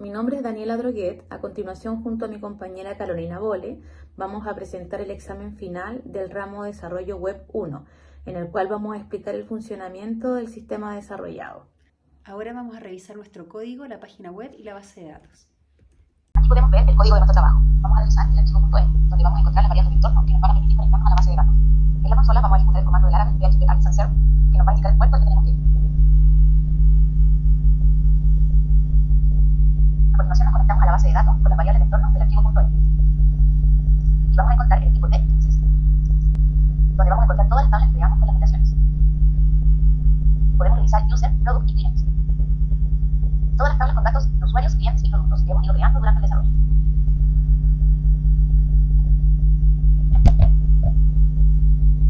Mi nombre es Daniela Droguet. A continuación, junto a mi compañera Carolina Bole, vamos a presentar el examen final del ramo Desarrollo Web 1, en el cual vamos a explicar el funcionamiento del sistema desarrollado. Ahora vamos a revisar nuestro código, la página web y la base de datos. Aquí podemos ver el código de nuestro trabajo. Vamos a revisar el archivo.e, donde vamos a encontrar las variables del entorno que nos van a permitir conectarnos a la base de datos. En la consola vamos a ejecutar el comando del Laravel PHP Artisan Serve, que nos va a indicar el puerto al que tenemos que ir. A continuación nos conectamos a la base de datos con las variables de entorno del archivo.e. Y vamos a encontrar el tipo de instances, donde vamos a encontrar todas las tablas que creamos con las migraciones. Podemos revisar user, product y clients. Todas las tablas con datos de usuarios, clientes y productos que hemos ido creando durante el desarrollo.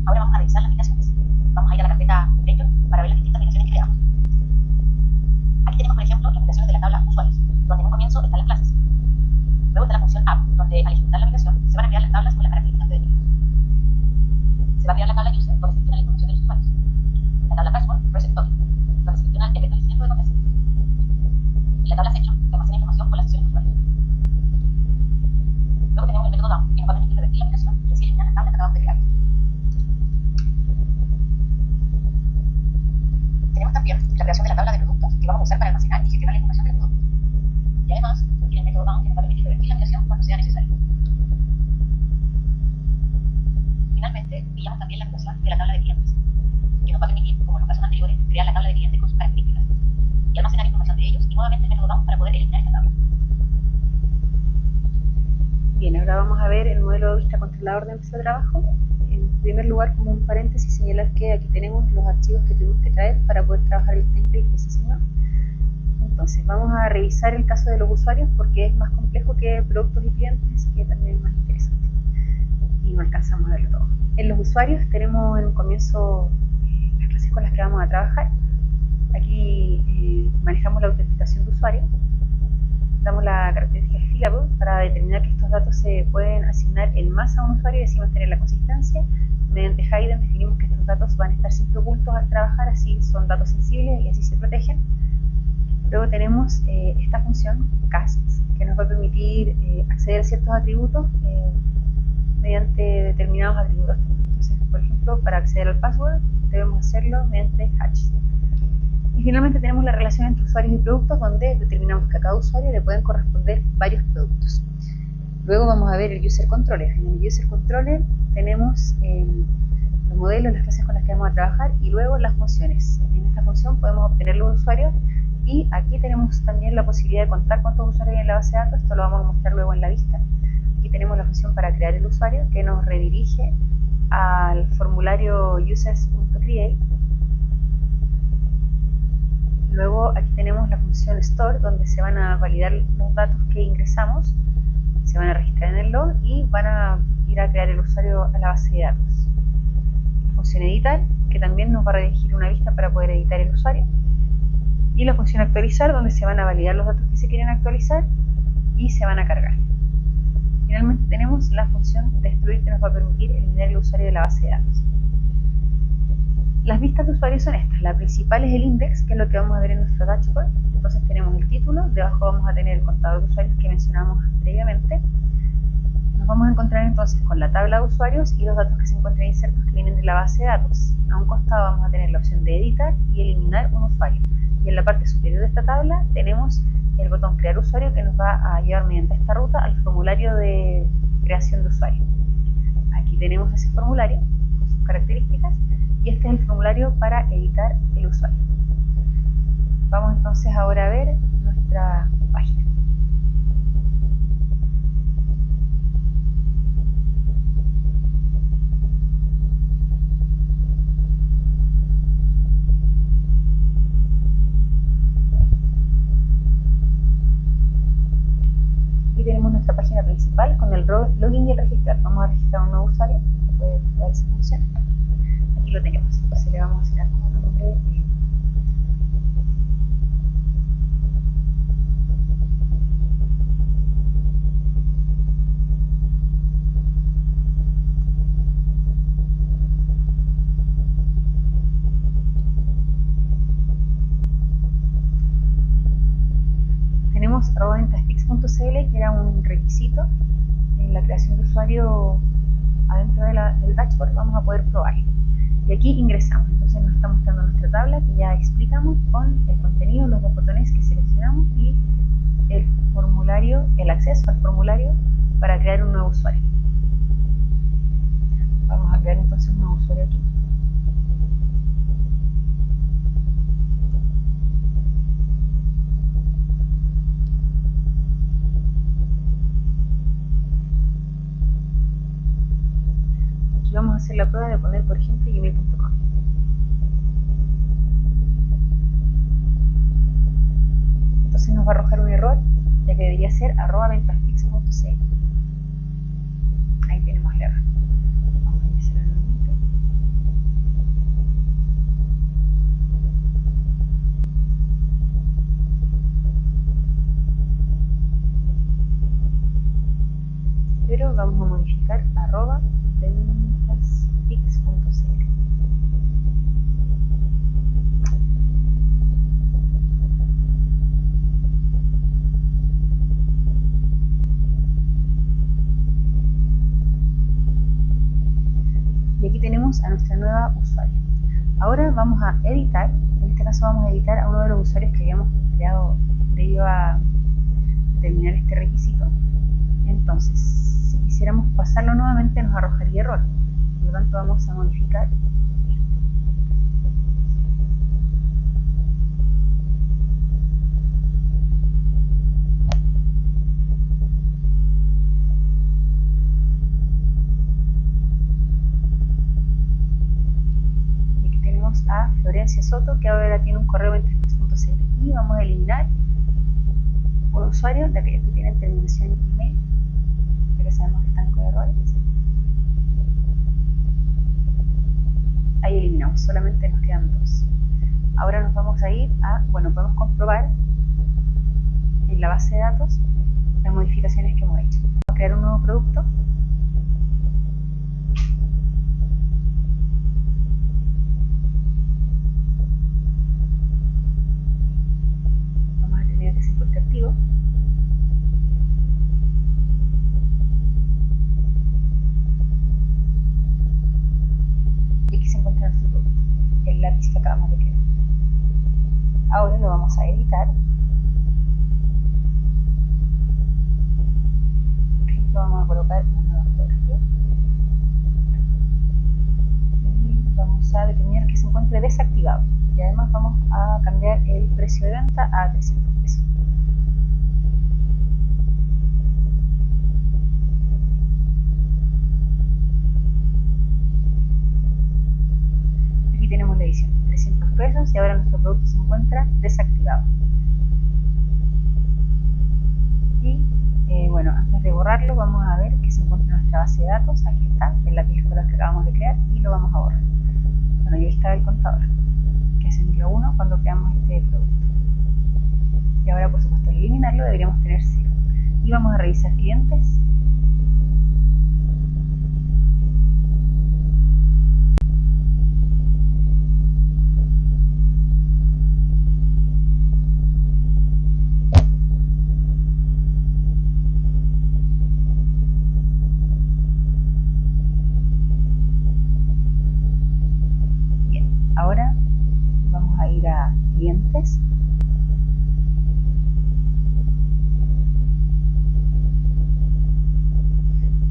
Ahora vamos a revisar las migraciones. Vamos a ir a la carpeta Lecture para ver las distintas migraciones que creamos. Aquí tenemos, por ejemplo, las migraciones de la tabla usuarios, donde en un comienzo están las clases. Luego está la función app, donde al ejecutar la migración se van a crear las tablas con las características predeterminadas. Se va a crear la tabla user, donde se gestiona la información de los usuarios. La tabla password, present token, donde se gestiona el establecimiento de contraseña. Y la tabla section, que almacena información con las sesiones de usuarios. Luego tenemos el método down, que nos va a permitir revertir la migración y así eliminar las tablas que acabamos de crear. Tenemos también la creación de la tabla de productos que vamos a usar para almacenar y gestionar la información del producto. Y además, tiene el método bound que nos va a permitir revertir la migración cuando sea necesario. Finalmente, pillamos también la migración de la tabla de clientes, que nos va a permitir, como en los casos anteriores, crear la tabla de clientes con sus características y almacenar información de ellos y nuevamente el método bound para poder eliminar esta tabla. Bien, ahora vamos a ver el modelo de vista controlador de nuestro trabajo. En primer lugar, como un paréntesis, señalar que aquí tenemos los archivos que tuvimos que traer para poder trabajar el template que se asignó. Entonces, vamos a revisar el caso de los usuarios porque es más complejo que productos y clientes, así que también es más interesante. Y no alcanzamos a verlo todo. En los usuarios tenemos en un comienzo las clases con las que vamos a trabajar. Aquí manejamos la autenticación de usuario. Damos la característica fillable para determinar que estos datos se pueden asignar en masa a un usuario y así mantener la consistencia. Mediante hidden definimos que estos datos van a estar siempre ocultos al trabajar, así son datos sensibles y así se protegen. Luego tenemos esta función cast, que nos va a permitir acceder a ciertos atributos mediante determinados atributos. Entonces, por ejemplo, para acceder al password debemos hacerlo mediante hash. Y finalmente tenemos la relación entre usuarios y productos, donde determinamos que a cada usuario le pueden corresponder varios productos. Luego vamos a ver el user controller. En el user controller tenemos los modelos, las clases con las que vamos a trabajar y luego las funciones. En esta función podemos obtener los usuarios y aquí tenemos también la posibilidad de contar cuántos usuarios hay en la base de datos. Esto lo vamos a mostrar luego en la vista. Aquí tenemos la función para crear el usuario que nos redirige al formulario users.create. Luego aquí tenemos la función store, donde se van a validar los datos que ingresamos, se van a registrar en el log y van a ir a crear el usuario a la base de datos. La función editar, que también nos va a redirigir una vista para poder editar el usuario. Y la función actualizar, donde se van a validar los datos que se quieren actualizar y se van a cargar. Finalmente tenemos la función destruir, que nos va a permitir eliminar el usuario de la base de datos. Las vistas de usuario son estas. La principal es el index, que es lo que vamos a ver en nuestro dashboard. Entonces tenemos el título, debajo vamos a tener el contador de usuarios que mencionamos previamente. Nos vamos a encontrar entonces con la tabla de usuarios y los datos que se encuentran insertos que vienen de la base de datos. A un costado vamos a tener la opción de editar y eliminar un usuario. Y en la parte superior de esta tabla tenemos el botón crear usuario, que nos va a llevar mediante esta ruta al formulario de creación de usuario. Aquí tenemos ese formulario con sus características y este es el formulario para editar el usuario. Vamos entonces ahora a ver nuestra página. Aquí tenemos nuestra página principal con el login y el registrar. Vamos a registrar un nuevo usuario para poder ver esa función. Aquí lo tenemos, entonces le vamos a asignar como nombre tenemos @ventasfix.cl, que era un requisito en la creación de usuario adentro del dashboard. Vamos a poder probarlo. Y aquí ingresamos, entonces nos está mostrando nuestra tabla que ya explicamos, con el contenido, los dos botones que seleccionamos y el formulario, el acceso al formulario para crear un nuevo usuario. Vamos a crear entonces un nuevo usuario aquí. Aquí vamos a hacer la prueba de poner, por ejemplo, gmail.com. Entonces nos va a arrojar un error, ya que debería ser @ventasfix.cl. Ahí tenemos el error. Vamos a iniciar nuevamente. Pero vamos a modificar @ventasfix.cl. Y aquí tenemos a nuestra nueva usuaria. Ahora vamos a editar, en este caso vamos a editar a uno de los usuarios que habíamos creado previo a terminar este requisito. Entonces, si quisiéramos pasarlo nuevamente nos arrojaría error, por lo tanto vamos a modificar esto. A Florencia Soto, que ahora tiene un correo en ventasfix.cl, y vamos a eliminar un usuario de aquellos que tienen terminación en email, ya que sabemos que están con errores. Ahí eliminamos, solamente nos quedan dos. Ahora nos vamos a ir a, podemos comprobar en la base de datos las modificaciones que hemos hecho. Vamos a crear un nuevo producto. Que se encuentre activo. Y aquí se encuentra nuestro producto, el lápiz que acabamos de crear. Ahora lo vamos a editar. Por ejemplo, vamos a colocar una nueva fotografía y vamos a determinar que se encuentre desactivado, y además vamos a cambiar el precio de venta a 300 pesos. Aquí tenemos la edición, 300 pesos, y ahora nuestro producto se encuentra desactivado. Y antes de borrarlo vamos a ver que se encuentra en nuestra base de datos. Aquí está, el lápiz escolar que acabamos de crear, y lo vamos a borrar. Y ahí está el contador, que ascendió a 1 cuando creamos este producto. Y ahora, por supuesto, al eliminarlo deberíamos tener 0. Y vamos a revisar clientes. Bien, ahora vamos a ir a clientes.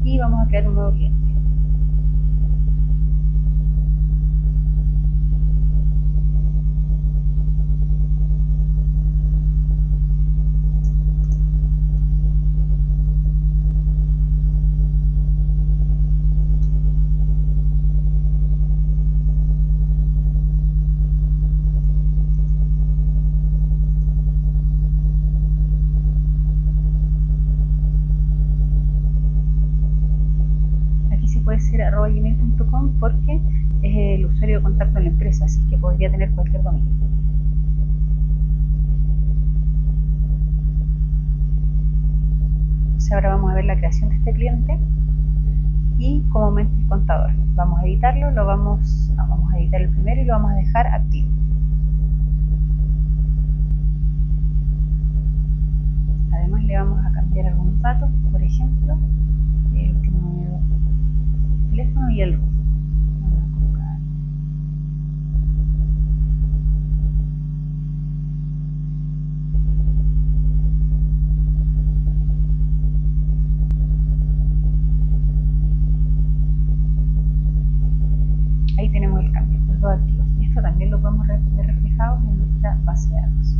Y vamos a crear un nuevo cliente. Puede ser @gmail.com porque es el usuario de contacto en la empresa, así que podría tener cualquier dominio. Entonces ahora vamos a ver la creación de este cliente y cómo aumenta el contador. Vamos a editarlo, vamos a editar el primero y lo vamos a dejar activo. Además le vamos a cambiar algunos datos, por ejemplo, el último número del teléfono y el RUT. Vamos a colocar ahí tenemos el cambio, los dos activos. Y esto también lo podemos ver reflejado en nuestra base de datos.